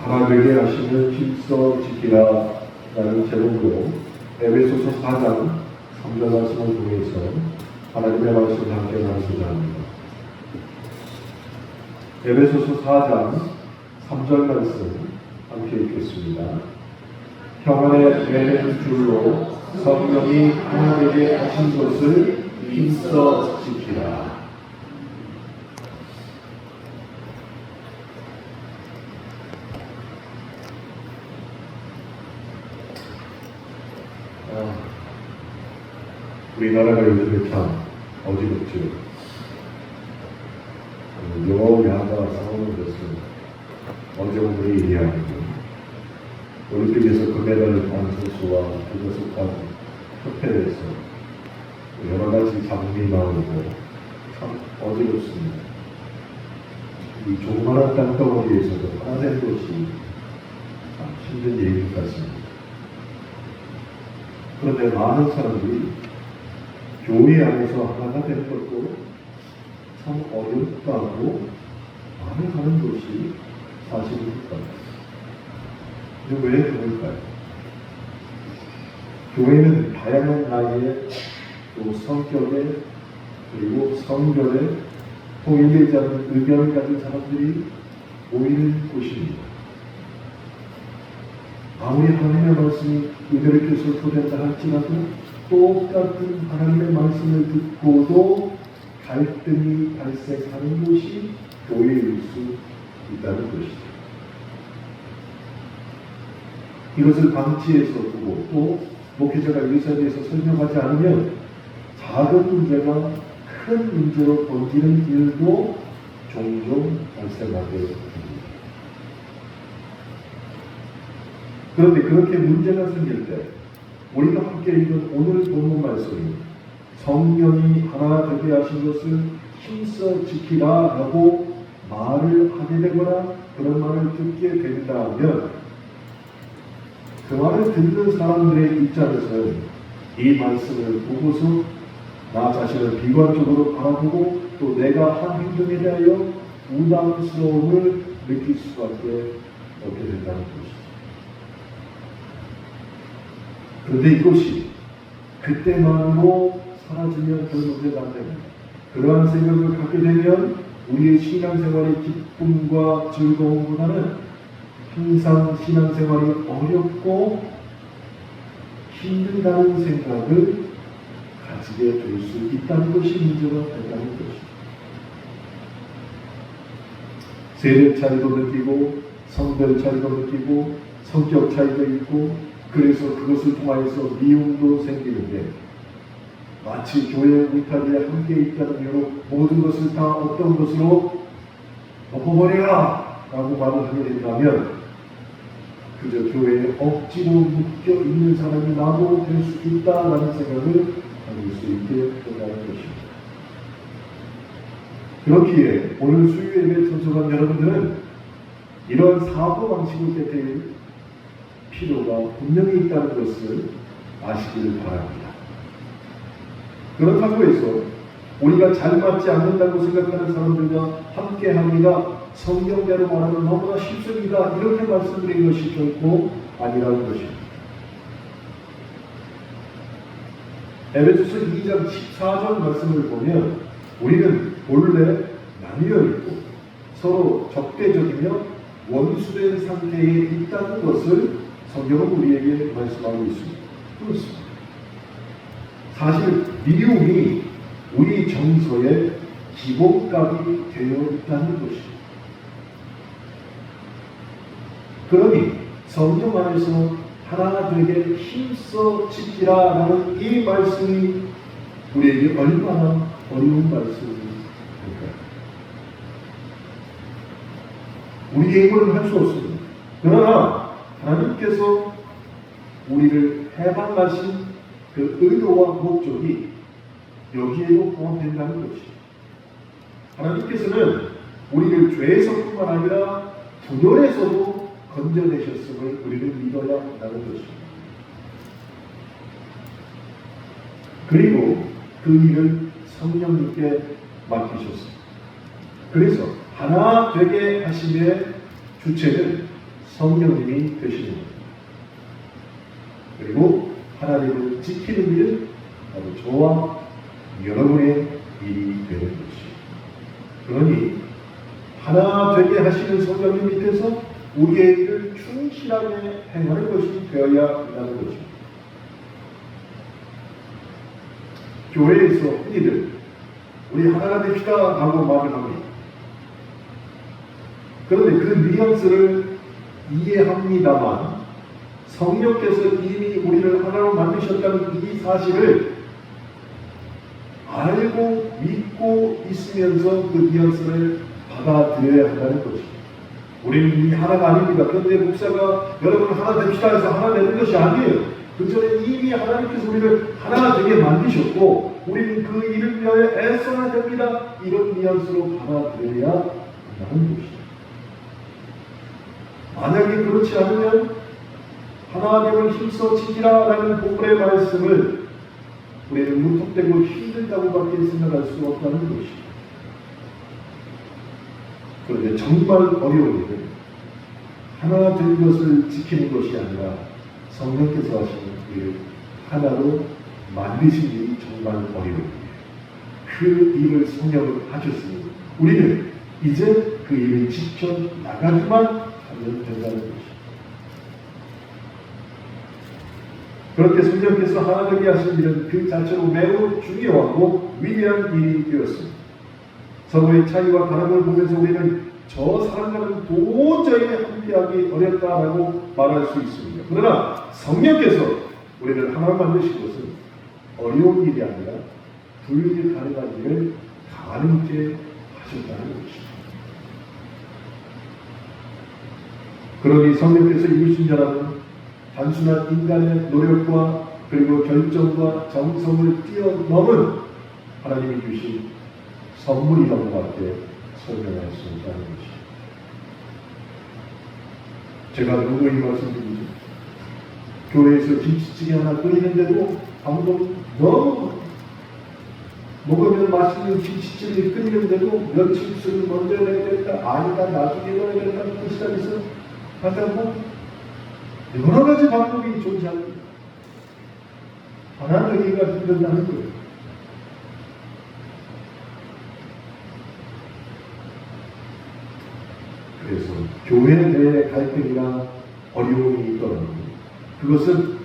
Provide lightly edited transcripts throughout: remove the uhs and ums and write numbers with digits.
하나 되게 하시는 힘써 지키라 라는 제목으로 에베소서 4장 3절 말씀을 통해서 하나님의 말씀을 함께 나누고자 합니다. 에베소서 4장 3절 말씀 함께 읽겠습니다. 평안의 매는 줄로 성령이 하나 되게 하신 것을 힘써 지키라. 우리나라가 요즘에 참 어지럽죠. 여야가 싸우는 것은 언제 오늘의 일이 아니고 올림픽에서 금메달을 딴 선수와 그것을 속한 협회에서 여러 가지 장면이 나오고 참 어지럽습니다. 이 조그마한 땅덩어리에서도 하나된 것이 참 힘든 얘기 같습니다. 그런데 많은 사람들이 교회 안에서 하나가 되는 것도 참 어렵다고 말을 하는 것이 사실입니다. 근데 왜 그럴까요? 교회는 다양한 나이에 또 성격에 그리고 성별에 통일되지 않는 의견을 가진 사람들이 모이는 곳입니다. 아무리 하나님의 말씀이 그들의 뜻을 토된다 할지라도 똑같은 하나님의 말씀을 듣고도 갈등이 발생하는 곳이 교회일 수 있다는 것이죠. 이것을 방치해서 두고 또 목회자가 이것에 대해서 설명하지 않으면 작은 문제가 큰 문제로 번지는 일도 종종 발생하게 됩니다. 그런데 그렇게 문제가 생길 때 우리가 함께 읽은 오늘 본문 말씀이 성령이 하나 되게 하신 것을 힘써 지키라 라고 말을 하게 되거나 그런 말을 듣게 된다면 그 말을 듣는 사람들의 입장에서는 이 말씀을 보고서 나 자신을 비관적으로 바라보고 또 내가 한 행동에 대하여 부담스러움을 느낄 수밖에 없게 된다는 것이죠. 그런데 이것이 그때만으로 사라지면 별 문제가 안 됩니다. 그러한 생각을 갖게 되면 우리의 신앙생활의 기쁨과 즐거움보다는 항상 신앙생활이 어렵고 힘들다는 생각을 가지게 될 수 있다는 것이 문제가 된다는 것입니다. 세대 차이도 느끼고 성별 차이도 느끼고 성격 차이도 있고 그래서 그것을 통하여서 미움도 생기는데 마치 교회 울타리에 함께 있다는 이유로 모든 것을 다 어떤 것으로 덮어버려라 라고 말을 하게 된다면 그저 교회에 억지로 묶여 있는 사람이 나도 될 수 있다라는 생각을 가질 수 있게 된다는 것입니다. 그렇기에 오늘 수요예배 참석한 여러분들은 이런 사고방식을 깨뜨릴 필요가 분명히 있다는 것을 아시기를 바랍니다. 그렇다고 해서 우리가 잘 맞지 않는다고 생각하는 사람들과 함께합니다. 성경대로 말하면 너무나 쉽습니다. 이렇게 말씀드린 것이 결코 아니라는 것입니다. 에베소서 2장 14절 말씀을 보면 우리는 본래 나뉘어 있고 서로 적대적이며 원수된 상태에 있다는 것을 성경은 우리에게 말씀하고 있습니다. 그렇습니다. 사실 미움이 우리 정서의 기본값이 되어 있다는 것입니다. 그러니 성경 안에서 하나 되게 힘써 지키라 라는 이 말씀이 우리에게 얼마나 어려운 말씀일까요? 우리의 힘으로는 할 수 없습니다. 그러나 하나님께서 우리를 해방하신 그 의도와 목적이 여기에도 포함된다는 것이죠. 하나님께서는 우리를 죄에서뿐만 아니라 분열에서도 건져내셨음을 우리는 믿어야 한다는 것입니다. 그리고 그 일을 성령님께 맡기셨습니다. 그래서 하나 되게 하심의 주체는 성령님이 되시는 것. 그리고 하나님을 지키는 일은 바로 저와 여러분의 일이 되는 것이죠. 그러니 하나 되게 하시는 성령님 밑에서 우리의 일을 충실하게 행하는 것이 되어야 한다는 것입니다. 교회에서 흔히들 우리 하나가 됩시다 하고 말을 합니다. 그런데 그 뉘앙스를 이해합니다만 성령께서 이미 우리를 하나로 만드셨다는 이 사실을 알고 믿고 있으면서 그 뉘앙스를 받아들여야 한다는 것입니다. 우리는 이미 하나가 아닙니다. 그런데 목사가 여러분 하나 됩시다 해서 하나 되는 것이 아니에요. 그 전에 이미 하나님께서 우리를 하나 되게 만드셨고 우리는 그 일을 위하여 애써야 됩니다. 이런 뉘앙스로 받아들여야 한다는 것이죠. 만약에 그렇지 않으면 하나님을 힘써 지키라 라는 본문의 말씀을 우리는 무턱대고 힘들다고밖에 생각할 수 없다는 것이죠. 그런데 정말 어려운 일은 하나 된 것을 지키는 것이 아니라 성령께서 하시는 일을 하나로 만드신 일이 정말 어려운 일이에요. 그 일을 성령을 하셨으니 우리는 이제 그 일을 지켜나가기만 하면 된다는 것이죠. 그렇게 성령께서 하나 되게 하신 일은 그 자체로 매우 중요하고 위대한 일이 되었습니다. 서로의 차이와 다름을 보면서 우리는 저 사람과는 도저히 함께하기 어렵다라고 말할 수 있습니다. 그러나 성령께서 우리를 하나 만드신 것은 어려운 일이 아니라 불가능한 일을 가능케 하셨다는 것입니다. 그러니 성령께서 이루신 자라는 단순한 인간의 노력과 그리고 결정과 정성을 뛰어넘은 하나님이 주신 선물이라고 밖에 설명할 수 없다는 것이죠. 제가 누구에게 말씀드리죠. 교회에서 김치찌개 하나 끓이는데도 방금 너무 먹으면 맛있는 김치찌개 끓이는데도 멸치육수를 먼저 해야 된다. 아니다. 나중에 넣어야 된다는 시작해서 하다 보면 여러 가지 방법이 존재합니다. 하나 되기가 힘들다는 거예요. 그래서 교회 내에 갈등이나 어려움이 있더라도 그것은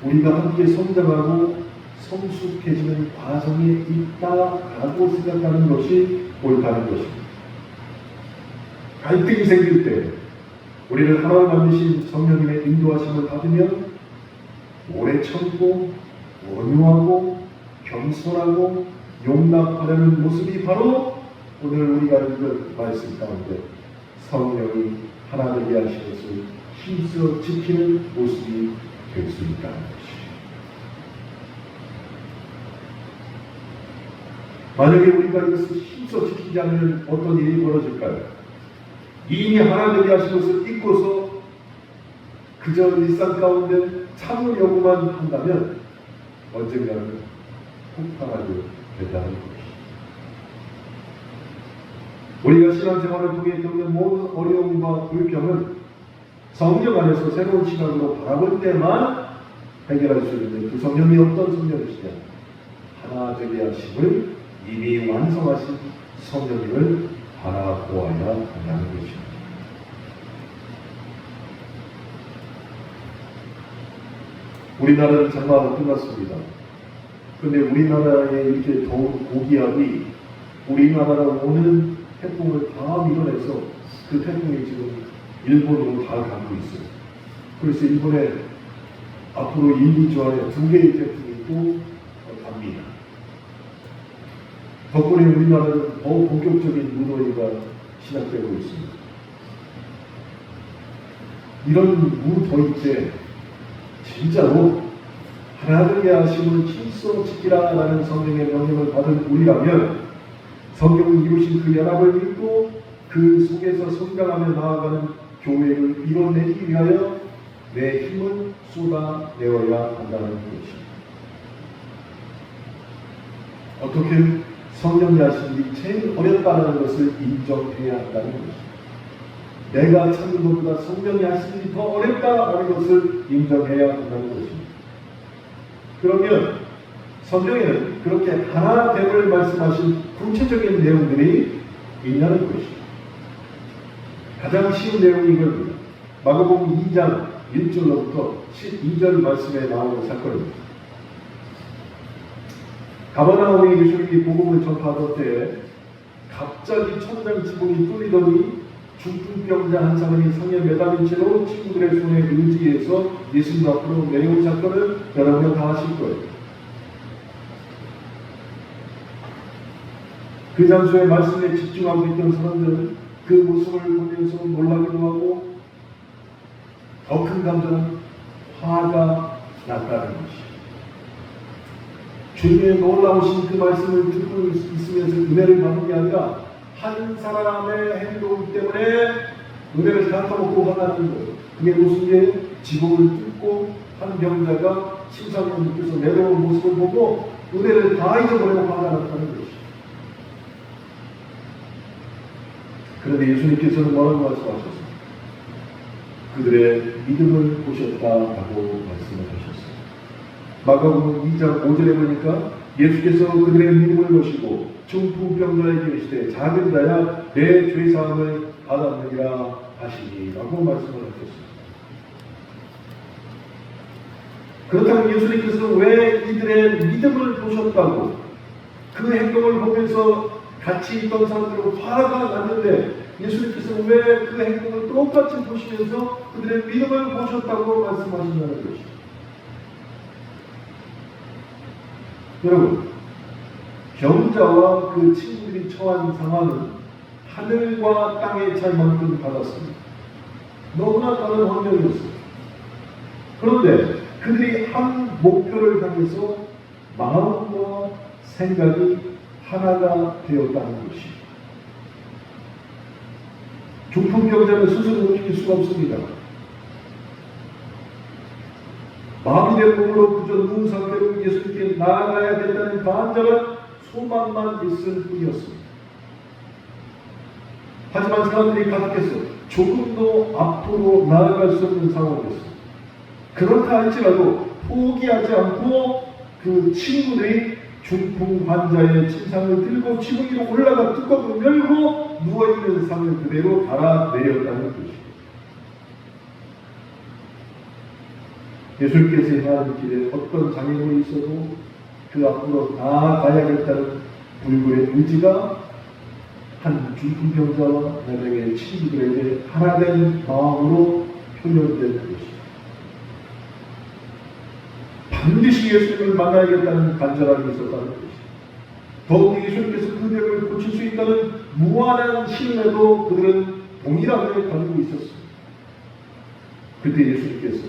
우리가 함께 성장하고 성숙해지는 과정에 있다라고 생각하는 것이 옳다는 것입니다. 갈등이 생길 때 우리를 하나로 만드신 성령님의 인도하심을 받으면 오래 참고 온유하고 겸손하고 용납하려는 모습이 바로 오늘 우리가 읽은 말씀 가운데 성령이 하나 되게 하신 것을 힘써 지키는 모습이 될 수 있다는 것이죠. 만약에 우리가 이것을 힘써 지키지 않으면 어떤 일이 벌어질까요? 이미 하나 되게 하신 것을 잊고서 그저 일상 가운데 참으려고만 한다면 언젠가는 폭발하게 된다는 것이죠. 우리가 신앙생활을 통해 겪는 모든 어려움과 불평은 성령 안에서 새로운 시각으로 바라볼 때만 해결할 수 있는 그 성령이 어떤 성령이시냐? 하나 되게 하심을 이미 완성하신 성령님을 바라보아야 한다는 것입니다. 우리나라는 장마가 끝났습니다. 그런데 우리나라에 이렇게 더운 고기압이 우리나라로 오는 태풍을 다 밀어내서 그 태풍이 지금 일본으로 다 가고 있어요. 그래서 일본에 앞으로 1, 2주 안에 2개의 태풍이 또 갑니다. 덕분에 우리나라는 더욱 본격적인 무더위가 시작되고 있습니다. 이런 무더위 때 진짜로 하나님의 하심을 힘써 지키라라는 성령의 명령을 받은 우리라면 성경이 이루신 그 연합을 믿고 그 속에서 성장하며 나아가는 교회를 이뤄내기 위하여 내 힘을 쏟아내어야 한다는 것입니다. 어떻게 성령의 하심이 제일 어렵다는 것을 인정해야 한다는 것입니다. 내가 찾는 것보다 성령이 하시는 일이 더 어렵다라는 것을 인정해야 한다는 것입니다. 그러면 성경에는 그렇게 하나됨을 말씀하신 구체적인 내용들이 있냐는 것입니다. 가장 쉬운 내용이 이겁니다. 마가복음 2장 1절로부터 12절 말씀에 나오는 사건입니다. 가버나움에 예수님이 복음을 전파하던 때에 갑자기 천장 지붕이 뚫리더니 중풍병자 한 사람이 상에 매달린 채로 친구들의 손에 의지해서 예수님 앞으로 내려온 사건을 여러분 다 아실 거예요. 그 장소의 말씀에 집중하고 있던 사람들은 그 모습을 보면서 놀라기도 하고 더 큰 감정은 화가 났다는 것이죠. 주님의 놀라우신 그 말씀을 듣고 있으면서 은혜를 받는 게 아니라 한 사람의 행동 때문에 은혜를 다 까먹고 화나는 거예요. 그게 무슨 게 지붕을 뚫고 한 병자가 심사위원님께서 내려온 모습을 보고 은혜를 다 잊어버리고 화가 났다는 것이죠. 그런데 예수님께서는 뭐라고 말씀하셨습니까? 그들의 믿음을 보셨다라고 말씀을 하셨어요. 마가복음 2장 5절에 보니까 예수께서 그들의 믿음을 보시고 중풍병자에게 이르시되 작은 자야 내 죄사함을 받았느니라 하시니라고 말씀을 하셨습니다. 그렇다면 예수님께서는 왜 이들의 믿음을 보셨다고 그 행동을 보면서 같이 있던 사람들은 화가 났는데 예수님께서는 왜 그 행동을 똑같이 보시면서 그들의 믿음을 보셨다고 말씀하신다는 것이죠. 여러분, 병자와 그 친구들이 처한 상황은 하늘과 땅의 차이만큼 받았습니다. 너무나 다른 환경이었어요. 그런데 그들이 한 목표를 향해서 마음과 생각이 하나가 되었다는 것이. 중풍병자는 스스로 움직일 수가 없습니다. 마음이 된 몸으로 그저 누운 상태로 예수님께 나아가야 된다는 간절한 소망만 있을 뿐이었습니다. 하지만 사람들이 가득해서 조금도 앞으로 나아갈 수 없는 상황이었습니다. 그렇다 할지라도 포기하지 않고 그 친구들이 중풍 환자의 침상을 들고 지붕 위로 올라가 뚜껑을 열고 누워있는 상을 그대로 달아내렸다는 것입니다. 예수님께서 행하는 길에 어떤 장애물이 있어도 그 앞으로 나아가야겠다는 불굴의 의지가 한 중풍병자와 나병의 친구들에게 하나된 마음으로 표현된 것입니다. 반드시 예수님을 만나야겠다는 간절함이 있었다는 것입니다. 더욱 예수님께서 그 병을 고칠 수 있다는 무한한 신뢰도 그들은 동일하게 가지고 있었습니다. 그때 예수님께서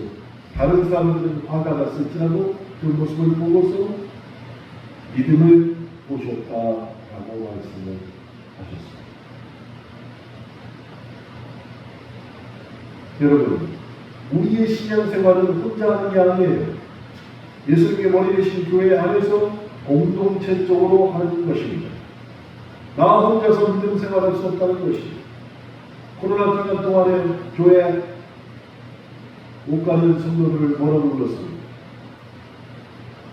다른 사람들은 화가 났을지라도 그 모습을 보고서 믿음을 보셨다라고 말씀을 하셨습니다. 여러분, 우리의 신앙생활은 혼자 하는 게 아니에요. 예수님의 머리 되신 교회 안에서 공동체적으로 하는 것입니다. 나 혼자서 믿음 생활할 수 없다는 것입니다. 코로나 기간 동안에 교회 못 가는 성도들을 뭐라고 불렀습니까?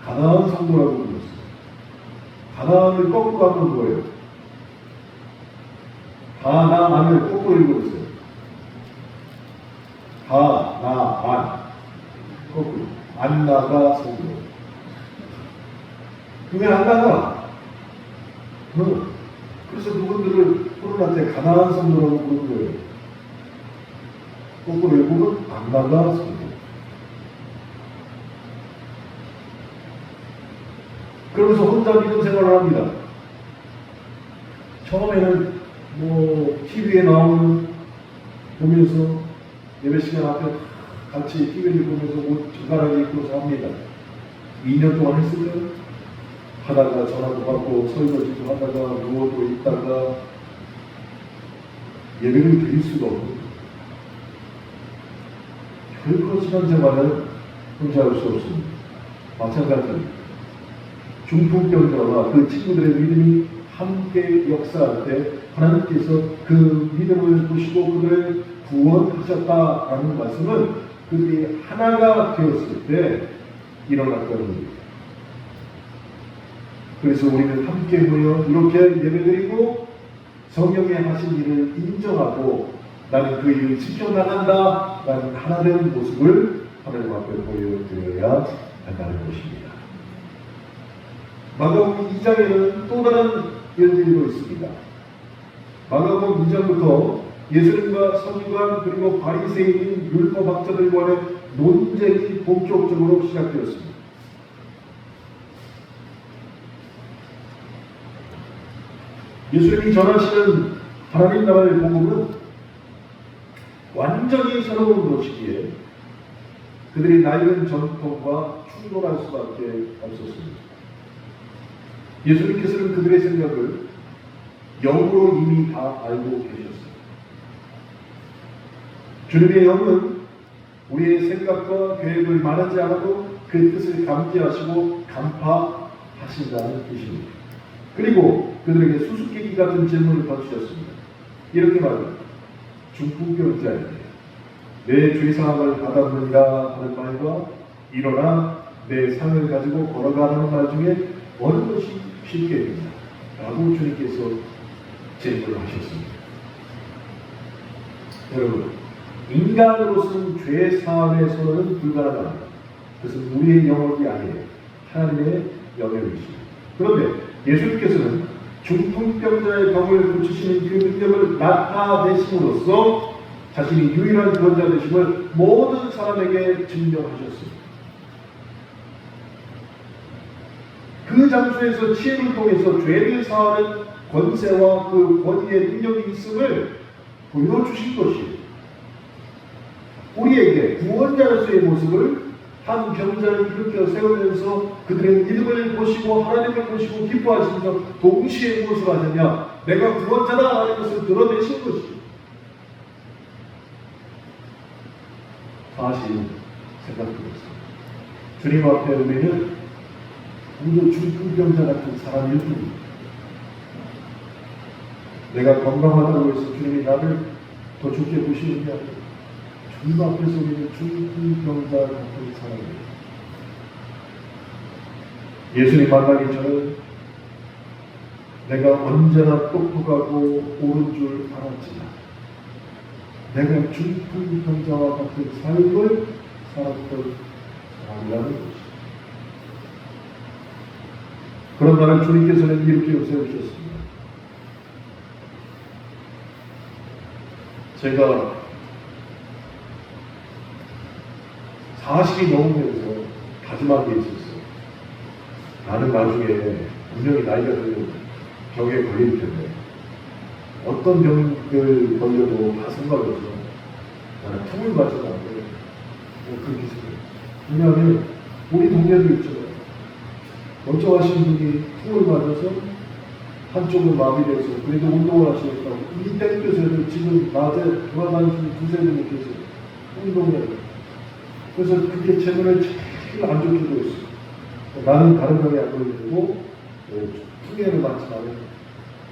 가나안 성도라고 불렀습니다. 가나안을 거꾸로 하면 뭐예요? 가나안을 거꾸로 읽어보세요. 가나안 거꾸로 안 나가 성도. 왜 안 나가? 그래서 누군들을 코로나 때 가나안 성도라고 부르는 거예요. 거꾸로 읽으면 안 나가 성도. 그러면서 혼자 믿음 생활을 합니다. 처음에는 TV에 나오는 보면서 예배 시간 앞에 같이 TV를 보면서 옷 젓가락에 입고서 합니다. 2년 동안 했을까요? 하다가 전화도 받고 설거지도 하다가 누워도 있다가 예배를 드릴 수가 없고 결코 신앙생활은 혼자 할 수 없습니다. 마찬가지입니다. 중풍병자와 그 친구들의 믿음이 함께 역사할 때 하나님께서 그 믿음을 보시고 그들을 구원하셨다라는 말씀은 그들이 하나가 되었을 때 일어났던 일입니다. 그래서 우리는 함께 모여 이렇게 예배드리고 성령의 하신 일을 인정하고 나는 그 일을 지켜나간다 라는 하나된 모습을 하나님 앞에 보여드려야 한다는 것입니다. 마가복음 2장에는 또 다른 일들도 있습니다. 마가복음 2장부터 예수님과 서기관 그리고 바리새인인 율법학자들 간의 논쟁이 본격적으로 시작되었습니다. 예수님이 전하시는 하나님 나라의 복음은 완전히 새로운 것이기에 그들이 낡은 전통과 충돌할 수밖에 없었습니다. 예수님께서는 그들의 생각을 영으로 이미 다 알고 계셨습니다. 주님의 영은 우리의 생각과 계획을 말하지 않아도 그 뜻을 감지하시고 간파하신다는 뜻입니다. 그리고 그들에게 수수께끼 같은 질문을 던지셨습니다. 이렇게 말합니다. 중풍병자에게 내 죄사함을 받았느니라 하는 말과 일어나 내 상을 가지고 걸어가라는 말 중에 어느 것이 쉽게 됩니다. 라고 주님께서 질문을 하셨습니다. 여러분, 인간으로서는 죄사함의 선언은 불가능합니다. 그것은 우리의 영역이 아니에요. 하나님의 영역이십니다. 그런데 예수님께서는 중풍병자의 병을 고치시는 그 능력을 나타내심으로써 자신이 유일한 구원자 되심을 모든 사람에게 증명하셨습니다. 그 장소에서 치유를 통해서 죄를 사하는 권세와 그 권위의 능력이 있음을 보여주신 것이에요. 우리에게 구원자로서의 모습을 한 병자를 일으켜 세우면서 그들의 믿음을 보시고 하나님을 보시고 기뻐하시면서 동시에 무엇을 하느냐? 내가 구원자다 하는 것을 드러내신 것이죠. 사실 생각해보세요. 주님 앞에 우리는 우리도 중풍병자 같은 사람일 뿐입니다. 내가 건강하다고 해서 주님이 나를 더 좋게 보시는 게 아니라 주님 앞에서 우리는 중풍병자 같은 사람입니다. 예수님 만나기 전에 내가 언제나 똑똑하고 옳은 줄 알았지만 내가 중풍병자와 같은 삶을 살았던 사람이라는 것입니다. 그런 나를 주님께서는 이렇게 세우셨습니다. 제가 40이 넘으면서 다짐한 게 있었어요. 나는 나중에 분명히 나이가 들면 병에 걸릴 텐데 어떤 병을 걸려도 다 상관없어. 나는 tum을 맞지도 않고 그렇게 생각해요. 왜냐하면 우리 동네도 있잖아요. 멀쩡하신 분이 tum을 맞아서 한쪽은 마비돼서 그래도 운동을 하시겠다고 이 땡볕에도 지금 낮에 돌아다니시는 두세 분이 계세요. 운동을. 그래서 그게 제 눈에 제일 안 좋게 보였어요. 나는 다른 병에 안 걸리고 tum에를 맞지만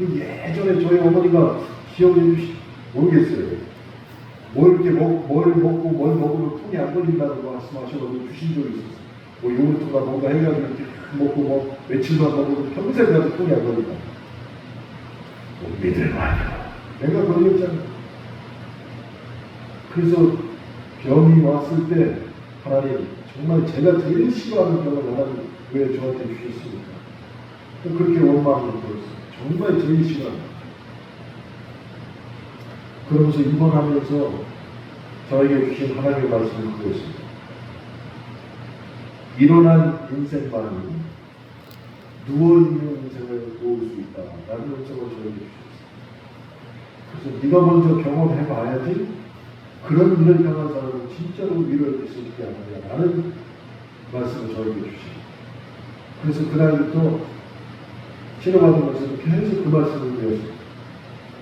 예전에 저희 어머니가 기억해 주시 모르겠어요. 뭘 먹고 뭘 먹으면 tum이 안 걸린다고 말씀하셔서 주신 적이 있었어요. 뭐 요구르트가 뭔가 해가지고 이렇게 먹고 뭐 며칠만 먹어도 평생 가도 tum이 안 걸린다. 믿을 말이야. 내가 걸렸잖아. 그래서 병이 왔을 때 하나님 정말 제가 제일 싫어하는 병을 하나님 왜 저한테 주셨습니까? 그렇게 원망을 들었어요. 정말 제일 싫어합니다. 그러면서 입원하면서 저에게 주신 하나님의 말씀을 그랬습니다. 일어난 인생만이 누워있는 인생을 도울 수 있다. 라는 음성을 저에게 주셨어요. 그래서 네가 먼저 경험해봐야지 그런 일을 당한 사람은 진짜로 위로할 수 있게 하느냐 라는 말씀을 저에게 주십니다. 그래서 그날부터 치료받으면서 계속 그 말씀을 드렸습니다.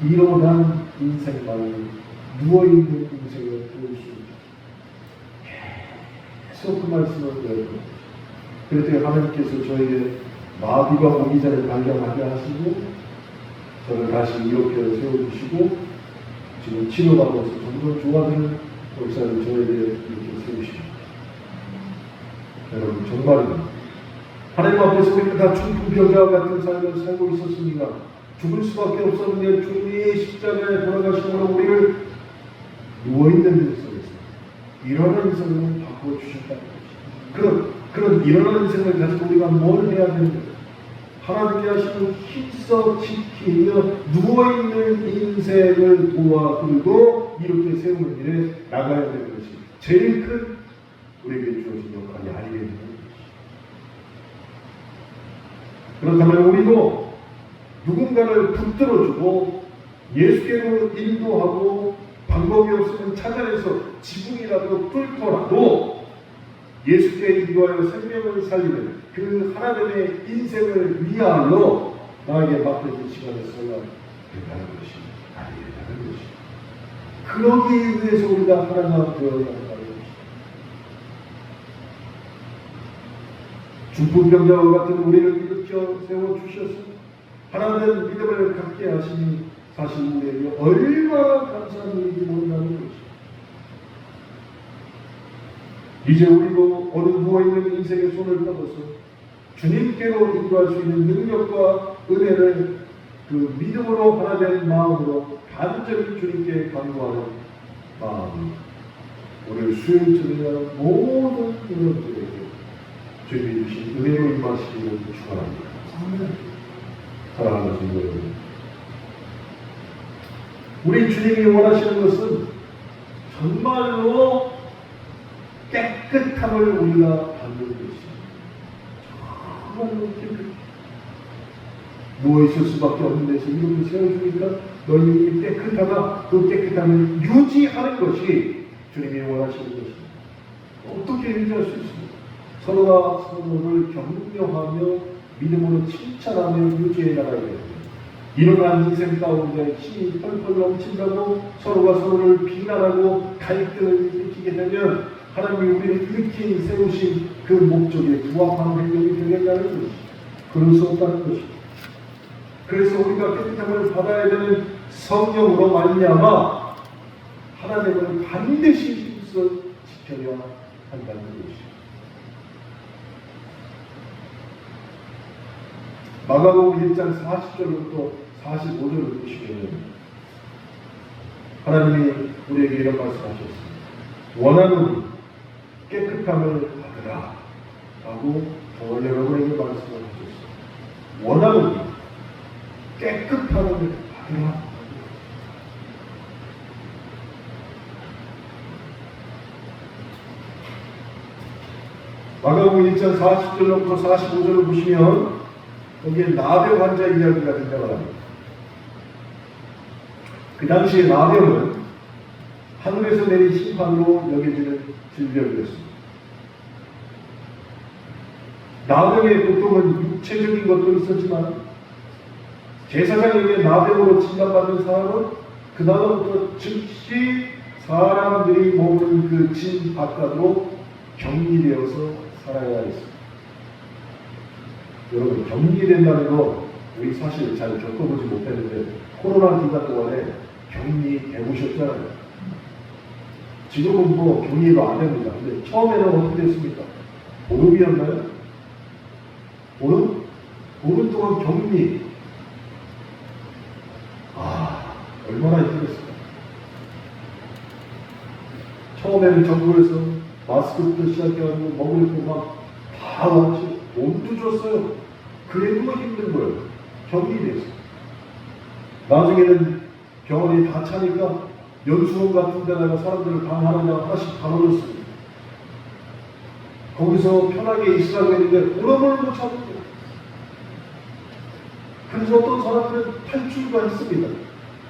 일어난 인생만이 누워있는 인생을 도울 수 있다. 계속 그 말씀을 드렸습니다. 그랬더니 하나님께서 저에게 마비가 오기 전에 발견하게 하시고 저를 다시 이렇게 세워주시고 지금 치료받아서 점점 좋아지는 목사를 저에게 이렇게 세우십니다. 여러분 정말입니다. 하나님 앞에서 우리가 다 중풍병자와 같은 삶을 살고 있었습니다. 죽을 수밖에 없었는데 주님이 십자가에 돌아가심으로 우리를 누워있는 데 속에서 일어나는 인생을 바꿔주셨다는 것입니다. 그런 일어나는 인생을 가지고 우리가 뭘 해야 되는가? 하나님께 하시는 힘써 지키며 누워있는 인생을 도와들고 이렇게 세우는 일에 나가야 되는 것이 제일 큰 우리에게 주어진 역할이 아니겠느냐. 그렇다면 우리도 누군가를 붙들어주고 예수께로 인도하고 방법이 없으면 찾아내서 지붕이라도 뚫더라도 예수께 인도하여 생명을 살리는 그 하나님의 인생을 위하여 나에게 맡겨진 시간을 써야 된다는 것이 아니라는 것이. 그러기 위해서 우리가 하나가 되어야 한다는 것이. 중풍병자와 같은 우리를 일으켜 세워주셔서 하나님의 믿음을 갖게 하시니 사실 우리에게 얼마나 감사한 일인지 모른다는 것이. 이제 우리도 어느 누워있는 인생의 손을 뻗어서 주님께로 인도할 수 있는 능력과 은혜를 그 믿음으로 하나 된 마음으로 간절히 주님께 간구하는 마음이 오늘 수요일쯤이나 모든 여러분들에게 주님이 주신 은혜로 임하시기를 축원합니다. 사랑하는 성도 여러분, 우리 주님이 원하시는 것은 정말로 깨끗함을 우리가 받는 것입니다. 정말로 깨끗. 누워있을 수밖에 없는 데서 이렇게 세워주니까 너희들이 깨끗하다. 그 깨끗함을 유지하는 것이 주님이 원하시는 것입니다. 어떻게 유지할 수 있습니까? 서로가 서로를 격려하며 믿음으로 칭찬하며 유지해 나가야 됩니다. 일어난 인생 가운데 힘이 펄펄 넘친다고 서로가 서로를 비난하고 갈등을 일으키게 되면 하나님이 우리를 일으킨 세우신 그 목적에 부합하는 행동이 되겠다는 것이죠. 그럴 수 없다는 것이죠. 그래서 우리가 깨끗함을 받아야 되는 성령으로 말미암아 하나님을 반드시 힘써 지켜야 한다는 것이죠. 마가복음 1장 40절부터 45절을 보시면 하나님이 우리에게 이런 말씀하셨습니다. 원하는 깨끗함을 받으라 라고 여러분에게 말씀을 하셨습니다. 원하는 깨끗함을 받으라. 마가복음 1장 40절부터 45절을 보시면 거기에 나병 환자 이야기가 등장을 합니다. 그 당시에 나병은 하늘에서 내린 심판으로 여겨지는 질병이었습니다. 나병의 고통은 육체적인 것도 있었지만 제사장에게 나병으로 진단받는 사람은 그다음부터 즉시 사람들이 머무는 그 진 바깥으로 격리되어서 살아야 했습니다. 여러분, 격리된다는 거 우리 사실 잘 겪어보지 못했는데 코로나 기간 동안에 격리해보셨잖아요. 지금은 뭐 격리가 안 됩니다. 근데 처음에는 어떻게 됐습니까? 보름이었나요? 보름 동안 격리. 얼마나 힘들었을까. 처음에는 정부에서 마스크부터 시작해가지고 먹을 거 막 다 왔지. 돈도 줬어요. 그래도 힘든 거예요. 격리됐어요. 나중에는 병원이 다 차니까 연수원 같은 데다가 사람들을 방 하나씩 다 넣었습니다. 거기서 편하게 있으라고 했는데 오라버를 못 참는 거예요. 그래서 어떤 사람들은 탈출가 있습니다.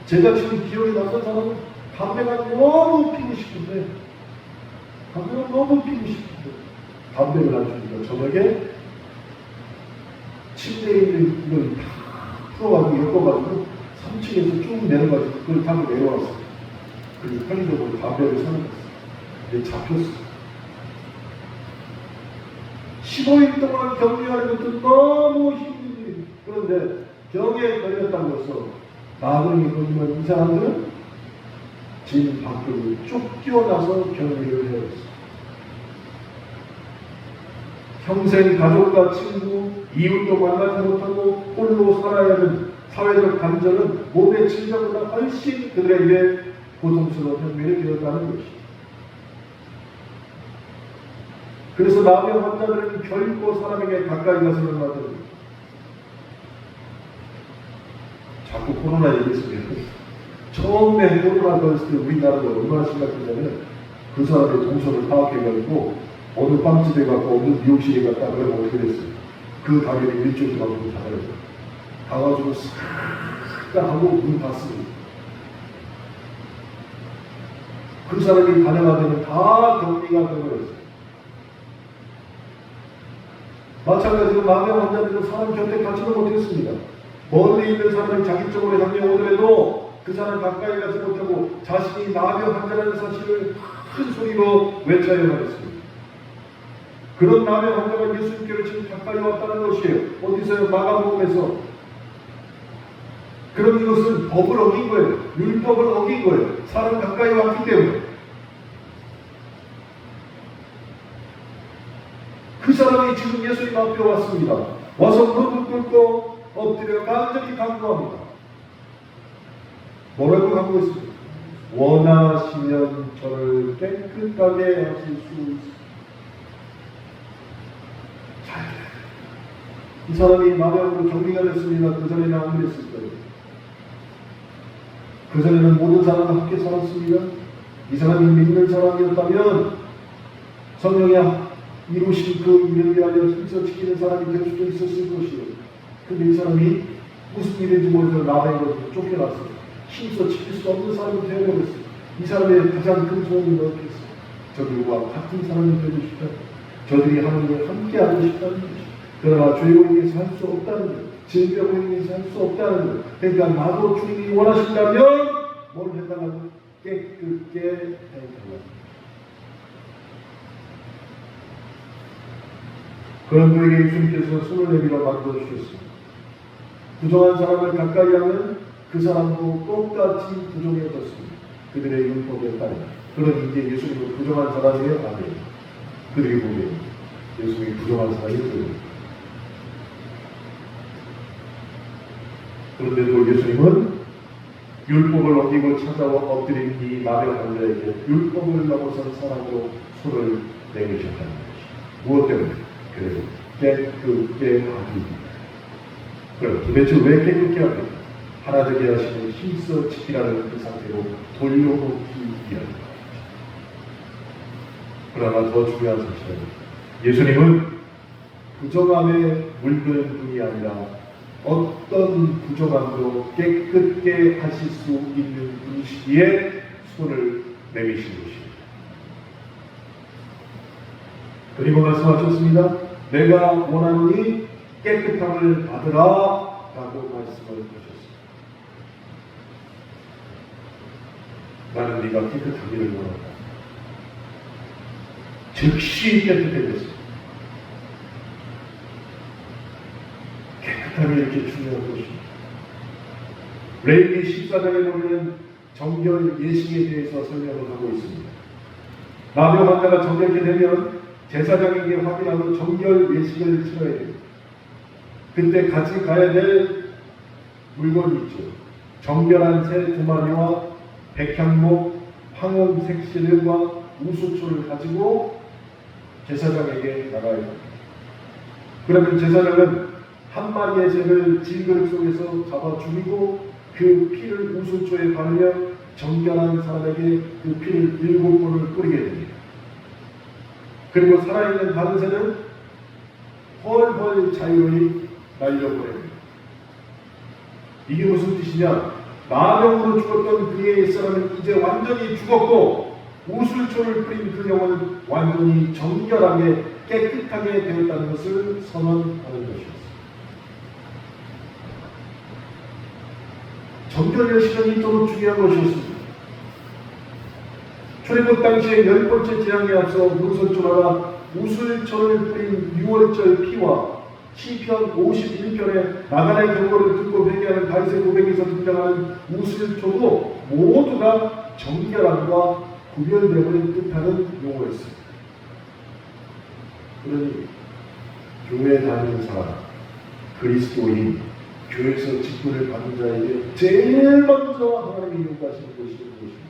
제가 지금 기억이 났던 사람은 담배가 너무 피고 싶은데 담배를 안 주니까 저녁에 침대에 있는 이걸 다 풀어가지고 엮어가지고 3층에서 쭉 내려가지고 그걸 타고 내려왔어요. 그리고 편의점으로 담배를 사는 거였어요. 근데 잡혔어요. 15일 동안 격리하는 것도 너무 힘든 일이에요. 그런데 병에 걸렸다고 해서 나중에 걸리면 이 사람들은 진 밖으로 쭉 뛰어나서 격리를 해왔습니다. 평생 가족과 친구, 이웃도 만나지 못하고 홀로 살아야 하는 사회적 단절은 몸의 질병보다 훨씬 그들에게 고통스러운 현미를 되었다는 것입니다. 그래서 남의 환자들은 결코 사람에게 가까이 가서는 안 됩니다. 자꾸 코로나 얘기했으면 처음에 코로나 걸렸을 때 우리나라가 얼마나 심각했냐면 그 사람의 동선을 파악해가지고 어느 빵집에 가고 어느 미용실에 갔다 그러면 어떻게 됐어요? 그 가게를 일주일 동안 닫아요. 가가지고 싹 하고 문 닫습니다. 그 사람이 가능하면 다 격리가 되어버렸어요. 마찬가지로 마음의 환자들은 사람 곁에 가지도 못했습니다. 멀리 있는 사람을 자기 쪽으로 향해 오더라도 그 사람 가까이 가지 못하고 자신이 마음의 환자라는 사실을 큰 소리로 외쳐야 하였습니다. 그런 마음의 환자가 예수님께로 지금 가까이 왔다는 것이에요. 어디서요? 마가복음에서. 그럼 이것은 법을 어긴 거예요. 율법을 어긴 거예요. 사람 가까이 왔기 때문에. 그 사람이 지금 예수님 앞에 왔습니다. 와서 무릎을 꿇고 엎드려 간절히 간구합니다. 뭐라고 간구했습니까? 원하시면 저를 깨끗하게 하실 수 있습니다. 이 사람이 마병으로 격리가 됐습니다. 그 전에는 안 그랬을 거예요. 그 전에는 모든 사람과 함께 살았습니다. 이 사람이 믿는 사람이었다면 성령이 이루신 그 일을 위하여 힘써 지키는 사람이 될 수도 있었을 것이에요. 근데 이 사람이 무슨 일인지 모르서 마병으로 쫓겨났어요. 힘써 지킬 수 없는 사람이 되어버렸어요. 이 사람의 가장 큰 소원이 뭐였겠어요? 저들과 같은 사람이 되고 싶다. 저들이 하나님을 함께 하고 싶다는 것이죠. 그러나 죄로 인해서 할 수 없다는 것, 질병으로 인해서 할 수 없다는 것. 그러니까 나도 주님이 원하신다면 뭘 해달라고? 깨끗게 해달라고. 그런 그에게 예수님께서 손을 내밀어 만져주셨습니다. 부정한 사람을 가까이 하면 그 사람도 똑같이 부정해졌습니다. 그들의 율법에 따라. 그런 이제 예수님은 부정한 사람이에요? 아니에요. 그들이 보기에 예수님이 부정한 사람이에요. 그런데도 예수님은 율법을 어기고 찾아와 엎드린 이 마병 환자에게 율법을 넘어선 사람으로 손을 내미셨다는 것이죠. 무엇 때문에? 그래서 깨끗게 하기. 그럼 도대체 왜 깨끗게 합니까? 하나 되게 하시는 힘써 지키라는 그 상태로 돌려놓기 위함입니다. 그러나 더 중요한 사실은 예수님은 부정함에 물드는 분이 아니라 어떤 부정함도 깨끗게 하실 수 있는 분이시기에 손을 내미신 것입니다. 그리고 말씀하셨습니다. 내가 원하노니 깨끗함을 받으라 라고 말씀을 하셨습니다. 나는 네가 깨끗하기를 원한다. 즉시 깨끗해졌습니다. 깨끗함이 이렇게 중요한 것입니다. 레위기 14장에 보면 정결 예식에 대해서 설명을 하고 있습니다. 마병 환자가 정결케 되면 제사장에게 확인하고 정결 예식을 치러야 됩니다. 그때 같이 가야 될 물건이 있죠. 정결한 새 2마리와 백향목, 황혼 색시름과 우수초를 가지고 제사장에게 나가야 됩니다. 그러면 제사장은 한 마리의 새를 질그릇 속에서 잡아 죽이고 그 피를 우수초에 바르며 정결한 사람에게 그 피를 7번을 뿌리게 됩니다. 그리고 살아있는 다른 새는 헐헐 자유로이 날려보냅니다. 이게 무슨 뜻이냐? 마병으로 죽었던 그의 옛사람은 이제 완전히 죽었고 우슬초를 뿌린 그 영혼은 완전히 정결하게 깨끗하게 되었다는 것을 선언하는 것이었습니다. 정결 예식은 이토록 중요한 것이었습니다. 출애굽 당시에 10번째 재앙에 앞서 문설주마다 우슬초를 뿌린 6월절 피와 시편 51편의 나단의 경고를 듣고 회개하는 다윗의 고백에서 등장하는 우슬초도 모두가 정결함과 구별됨을 뜻하는 용어였습니다. 그러니 교회 다니는 사람, 그리스도인, 교회에서 직분을 받는 자에게 제일 먼저 하나님이 요구하시는 것이 무엇입니까?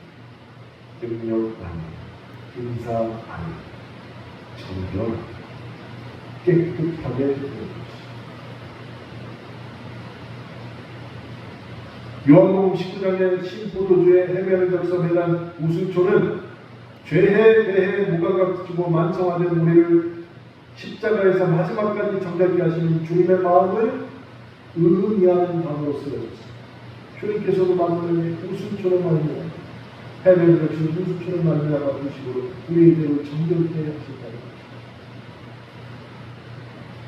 능력 아니, 은사 아니, 정결, 깨끗하게 되는 것입니다. 요한복음 19장의 신포도주의 해면을 적성해간 우수초는 죄에 대해 무감각지고 만성화된 우리를 십자가에서 마지막까지 정결케 하시는 주님의 마음을 의미하는 단어로 쓰여졌습니다. 주님께서도 마음을 우수초로 말미암아 해면을 적신 우수초로 말미암아 그 식으로 우리에게로 정결케 하셨다는 것입니다.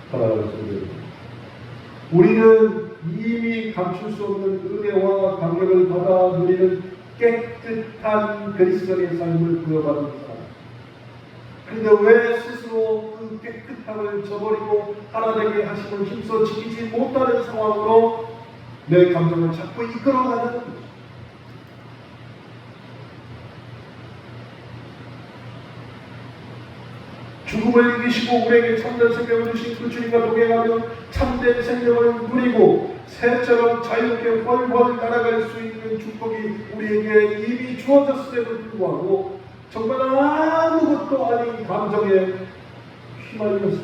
사랑하는 성도 우리는 이미 감출 수 없는 은혜와 감격을 받아 누리는 깨끗한 그리스도의 삶을 부여받은 사람. 그런데 왜 스스로 그 깨끗함을 저버리고 하나님의 하심을 힘써 지키지 못하는 상황으로 내 감정을 자꾸 이끌어가는 것입니다. 죽음을 이기시고 우리에게 참된 생명을 주신 그 주님과 동행하며 참된 생명을 누리고 새처럼 자유롭게 훨훨 날아갈 수 있는 축복이 우리에게 이미 주어졌음에도 불구하고 정말 아무것도 아닌 감정에 휘말려서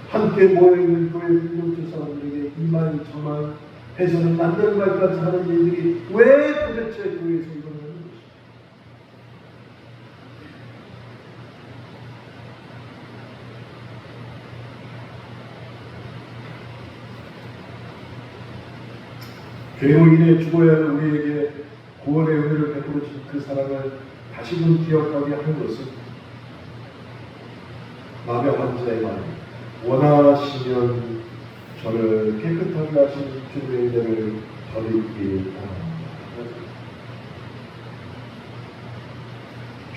함께 모여있는 교회 공동체 사람들에게 이 말 저 말 해서는 안 되는 말까지 하는 일들이 왜 도대체 교회에서 일어나는 것입니까? 죄로 인해 죽어야 할 우리에게 구원의 은혜를 베풀어 주신 그 사랑을 다시금 기억하게 하는 것은 마병 환자의 말 원하시면 저를 깨끗하게 하신 주님의 은혜를 더입기 바랍니다.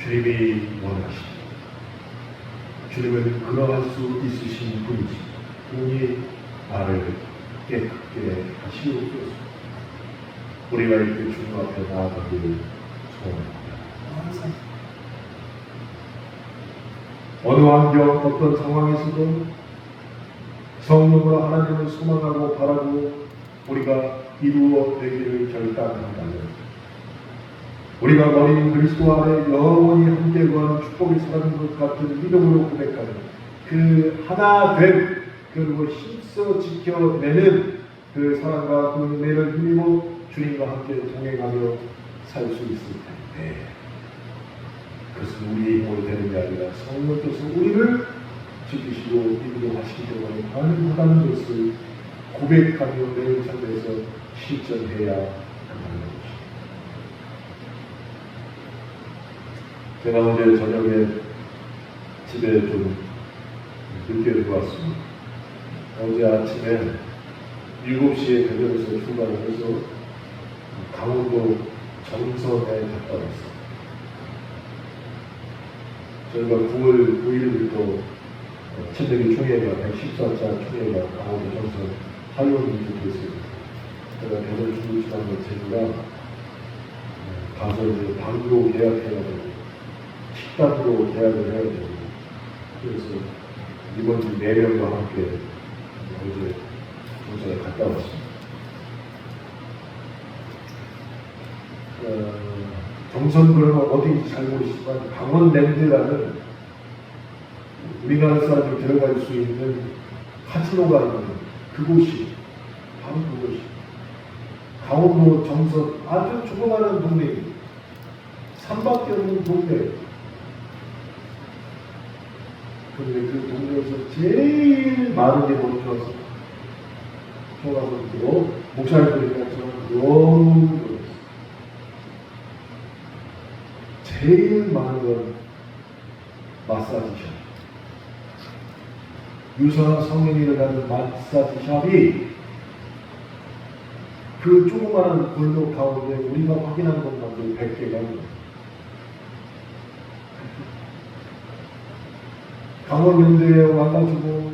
주님이 원하십니다. 주님은 그러할 수 있으신 분이지 그분이 나를 깨끗게 하시옵소서. 우리가 이렇게 주님 앞에 나아가기를 소원합니다. 어느 환경, 어떤 상황에서도 성령으로 하나님을 소망하고 바라고 우리가 이루어내기를 결단한다면 우리가 머리는 그리스도 안에 영원히 함께 거하는 축복의 사람인 것 같은 믿음으로 고백하는 그 하나됨 그리고 힘써 지켜내는 그 사랑과 그 은혜를 힘입어 주님과 함께 동행하며 살 수 있을 텐데 그것은 우리의 힘으로 되는 게 아니라 성령께서 우리를 지키시고 인도하시기 때문에 가능하다는 것을 고백하며 매일 삶에서 실천해야 한다는 것입니다. 제가 어제 저녁에 집에 좀 늦게 들어왔습니다. 어제 아침에 7시에 대전에서 출발을 해서 강원도 정선에 갔다 왔어요. 저희가 9월 9일부터 친대기 총회가 114차 총회가 강원도 정선 하루를 됐습니다. 제가 대전 중부지방의 제주가 가서 이제 방으로 계약해야 되고 식당으로 계약을 해야 되고 그래서 임원진 4명과 함께 어제 정선에 갔다 왔습니다. 정선 그러면 어디인지 잘 모르시지만 강원랜드라는 우리나라 사람이 들어갈 수 있는 카지노가 있는 그곳이 바로 그곳이 강원도 정선 아주 조그마한 동네입니다. 산밖에 없는 동네. 그런데 그 동네에서 제일 많은 게 뭔지 알아서 좋아하고 목사님들이 너무 제일 많은 건 마사지샵. 유사 성인이 가는 마사지샵이 그 조그마한 골목 가운데 우리가 확인한 것만도 100개가 있습니다. 강원랜드에 와가지고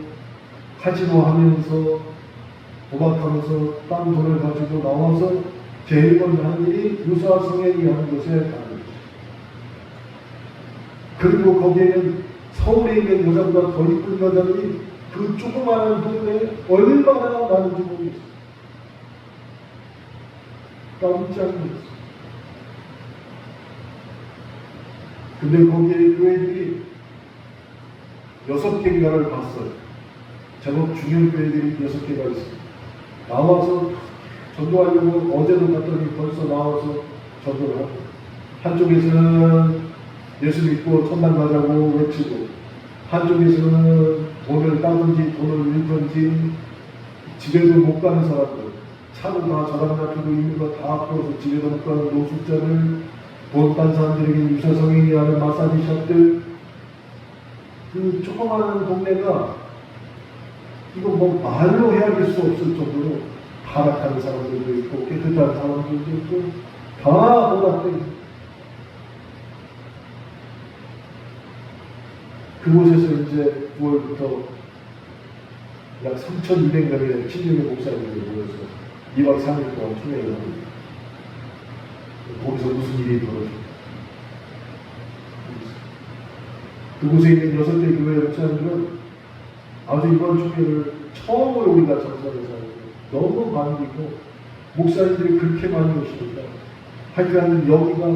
카지노 하면서 도박하면서 딴 돈을 가지고 나와서 제일 먼저 하는 일이 유사 성행위 하는 것에 가는 것입니다. 그리고 거기에는 서울에 있는 여자보다 더 이쁜 여자들이 그 조그마한 동네에 얼마나 많은지 모르겠어요. 깜짝 놀랐어요. 근데 거기에 교회들이 6개인가를 봤어요. 제법 중요한 교회들이 6개가 있어요. 나와서 전도하려고 어제도 갔더니 벌써 나와서 전도를 하고, 한쪽에서는 예수 믿고 천당 가자고 외치고, 한쪽에서는 돈을 따든지 돈을 잃든지 집에도 못 가는 사람들, 차도 다 저랑 같은 있는 거 다 풀어서 집에도 못 가는 노숙자들, 돈 딴 사람들에게 유사성행위 하는 마사지샵들, 그 조그마한 동네가 이거 뭐 말로 헤아릴 수 없을 정도로 타락하는 사람들도 있고 깨끗한 사람들도 있고 다 오락돼. 그곳에서 이제 9월부터 약 3,200명의 친정의 목사님들이 모여서 2박 3일 동안 총회를 합니다. 거기서 무슨 일이 벌어집니까? 그곳에 있는 6개 교회 목사님들은 아주 이번 총회를 처음으로 우리가 전선에서 너무 반기고, 목사님들이 그렇게 많이 오시니까 하여간 여기가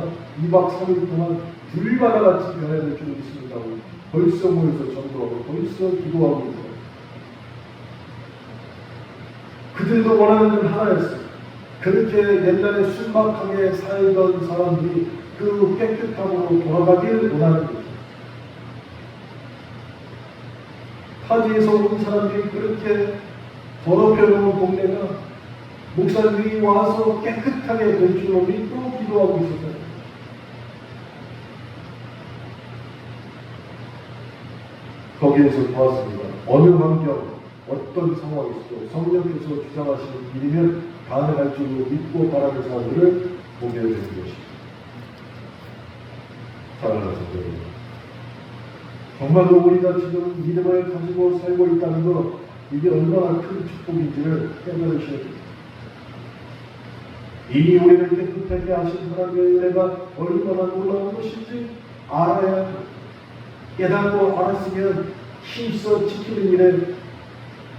2박 3일 동안 불바다같이 변해야 될 줄 믿습니다. 벌써 모여서 전도하고 벌써 기도하고 있어요. 그들도 원하는 건 하나였어요. 그렇게 옛날에 순박하게 살던 사람들이 그 깨끗함으로 돌아가길 원하는 거죠. 타지에서 온 사람들이 그렇게 더럽혀 놓은 동네가 목사님이 와서 깨끗하게 될 줄로 믿고 기도하고 있었어요. 거기에서 보았습니다. 어느 환경, 어떤 상황에서도 성령께서 주장하시는 일이면 가능할 줄로 믿고 바라는 사람들을 보게 되는 것입니다. 사랑하는 성도 여러분, 정말로 우리가 지금 믿음을 가지고 살고 있다는 것, 이게 얼마나 큰 축복인지를 깨달으셔야 됩니다. 이미 우리를 깨끗하게 하신 하나님의 은혜가 얼마나 놀라운 것인지 알아야 합니다. 깨닫고 알았으면 힘써 지키는 일에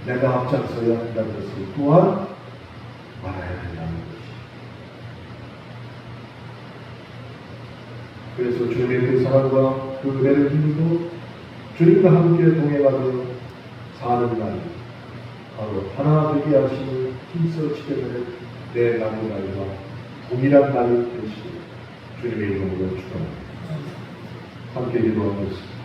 내가 앞장서야 한다는 것을 또한 알아야 된다는 것입니다. 그래서 주님의 그 사랑과 그 은혜를 힘입고 주님과 함께 동행하며 사는 날, 바로 하나 되게 하시는 힘써 지켜내는 내 남은 날과 동일한 날이 되시길 주님의 이름으로 축원합니다. 함께 기도하겠습니다.